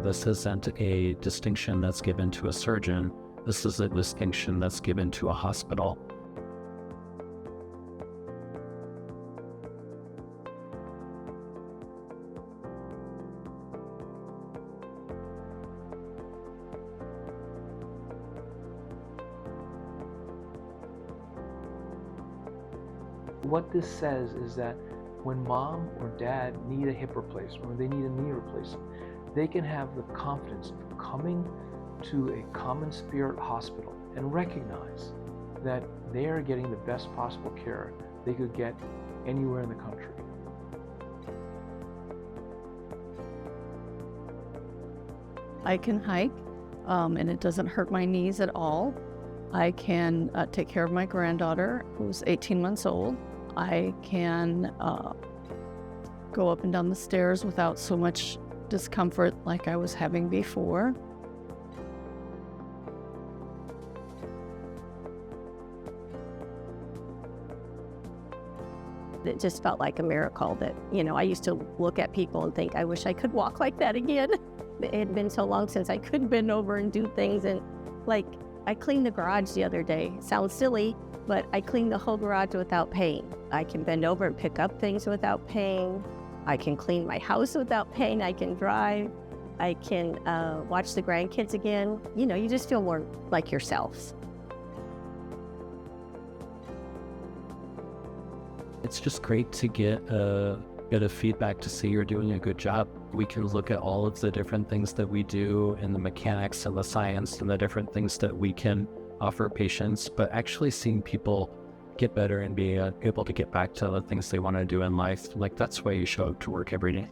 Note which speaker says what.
Speaker 1: This isn't a distinction that's given to a surgeon. This is a distinction that's given to a hospital.
Speaker 2: What this says is that when mom or dad need a hip replacement, or they need a knee replacement, they can have the confidence of coming to a common spirit hospital and recognize that they are getting the best possible care they could get anywhere in the country.
Speaker 3: I can hike, and it doesn't hurt my knees at all. I can take care of my granddaughter, who's 18 months old. I can go up and down the stairs without so much discomfort like I was having before.
Speaker 4: It just felt like a miracle that, I used to look at people and think, I wish I could walk like that again. It had been so long since I could bend over and do things. And like, I cleaned the garage the other day. It sounds silly, but I cleaned the whole garage without pain. I can bend over and pick up things without pain. I can clean my house without pain. I can drive. I can watch the grandkids again. You just feel more like yourselves.
Speaker 1: It's just great to get a bit of feedback to see you're doing a good job. We can look at all of the different things that we do and the mechanics and the science and the different things that we can offer patients, but actually seeing people get better and be able to get back to the things they want to do in life, like that's why you show up to work every day.